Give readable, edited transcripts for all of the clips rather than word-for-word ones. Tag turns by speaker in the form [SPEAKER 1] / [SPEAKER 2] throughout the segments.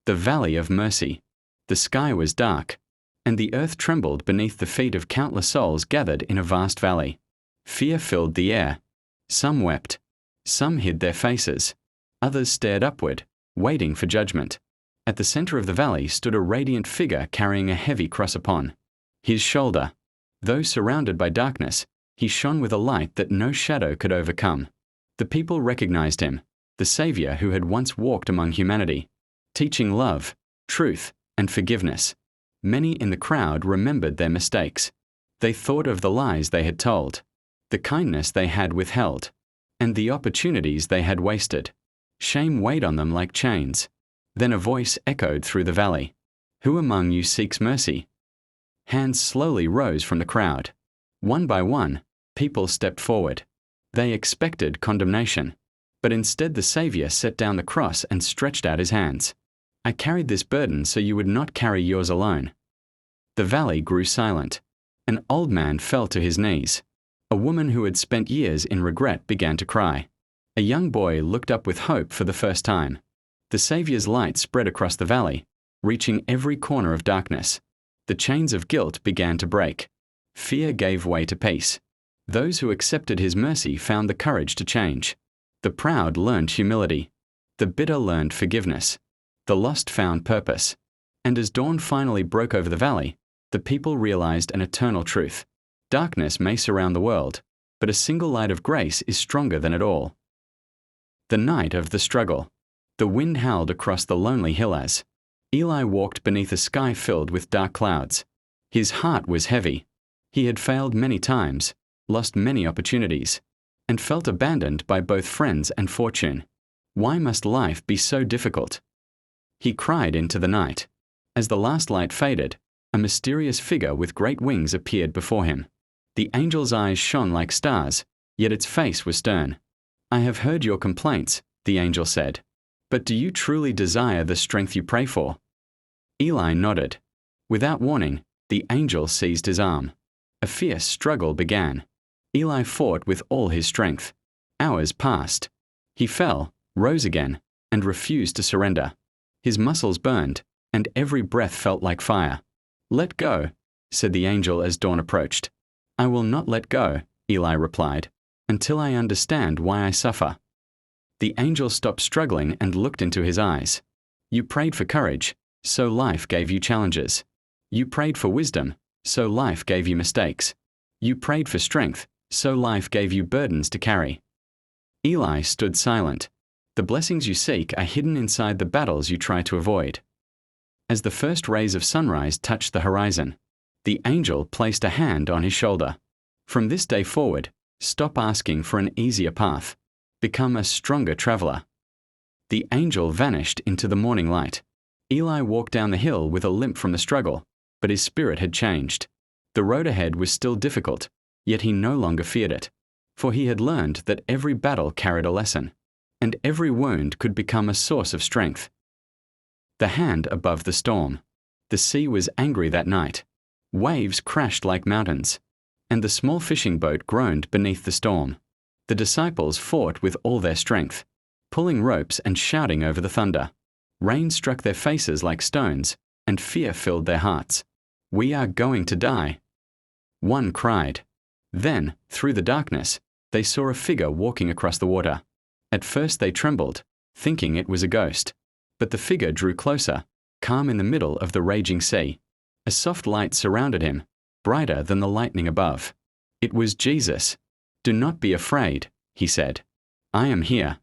[SPEAKER 1] the Valley of Mercy. The sky was dark, and the earth trembled beneath the feet of countless souls gathered in a vast valley. Fear filled the air. Some wept. Some hid their faces. Others stared upward, waiting for judgment. At the center of the valley stood a radiant figure carrying a heavy cross upon his shoulder. Though surrounded by darkness, he shone with a light that no shadow could overcome. The people recognized him, the Savior who had once walked among humanity, teaching love, truth, and forgiveness. Many in the crowd remembered their mistakes. They thought of the lies they had told, the kindness they had withheld, and the opportunities they had wasted. Shame weighed on them like chains. Then a voice echoed through the valley. "Who among you seeks mercy?" Hands slowly rose from the crowd. One by one, people stepped forward. They expected condemnation, but instead the Savior set down the cross and stretched out his hands. "I carried this burden so you would not carry yours alone." The valley grew silent. An old man fell to his knees. A woman who had spent years in regret began to cry. A young boy looked up with hope for the first time. The Savior's light spread across the valley, reaching every corner of darkness. The chains of guilt began to break. Fear gave way to peace. Those who accepted his mercy found the courage to change. The proud learned humility. The bitter learned forgiveness. The lost found purpose. And as dawn finally broke over the valley, the people realized an eternal truth. Darkness may surround the world, but a single light of grace is stronger than it all. The night of the struggle. The wind howled across the lonely hill as Eli walked beneath a sky filled with dark clouds. His heart was heavy. He had failed many times, lost many opportunities, and felt abandoned by both friends and fortune. Why must life be so difficult? He cried into the night. As the last light faded, a mysterious figure with great wings appeared before him. The angel's eyes shone like stars, yet its face was stern. "I have heard your complaints," the angel said. "But do you truly desire the strength you pray for?" Eli nodded. Without warning, the angel seized his arm. A fierce struggle began. Eli fought with all his strength. Hours passed. He fell, rose again, and refused to surrender. His muscles burned, and every breath felt like fire. "Let go," said the angel as dawn approached. "I will not let go," Eli replied, "until I understand why I suffer." The angel stopped struggling and looked into his eyes. "You prayed for courage, so life gave you challenges. You prayed for wisdom, so life gave you mistakes. You prayed for strength, so life gave you burdens to carry." Eli stood silent. The blessings you seek are hidden inside the battles you try to avoid. As the first rays of sunrise touched the horizon, the angel placed a hand on his shoulder. "From this day forward, stop asking for an easier path. Become a stronger traveler." The angel vanished into the morning light. Eli walked down the hill with a limp from the struggle, but his spirit had changed. The road ahead was still difficult, yet he no longer feared it, for he had learned that every battle carried a lesson, and every wound could become a source of strength. The hand above the storm. The sea was angry that night. Waves crashed like mountains, and the small fishing boat groaned beneath the storm. The disciples fought with all their strength, pulling ropes and shouting over the thunder. Rain struck their faces like stones, and fear filled their hearts. "We are going to die." One cried. Then, through the darkness, they saw a figure walking across the water. At first they trembled, thinking it was a ghost. But the figure drew closer, calm in the middle of the raging sea. A soft light surrounded him, brighter than the lightning above. It was Jesus. "Do not be afraid," he said. "I am here."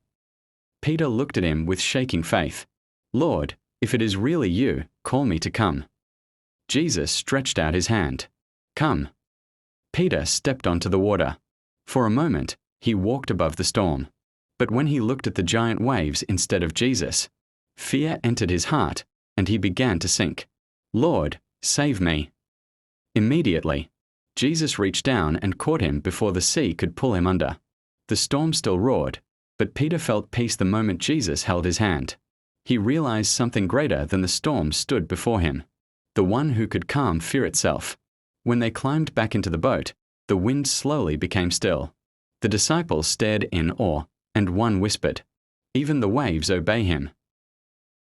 [SPEAKER 1] Peter looked at him with shaking faith. "Lord, if it is really you, call me to come." Jesus stretched out his hand. "Come." Peter stepped onto the water. For a moment, he walked above the storm. But when he looked at the giant waves instead of Jesus, fear entered his heart, and he began to sink. "Lord, save me." Immediately, Jesus reached down and caught him before the sea could pull him under. The storm still roared, but Peter felt peace the moment Jesus held his hand. He realized something greater than the storm stood before him, the one who could calm fear itself. When they climbed back into the boat, the wind slowly became still. The disciples stared in awe, and one whispered, "Even the waves obey him."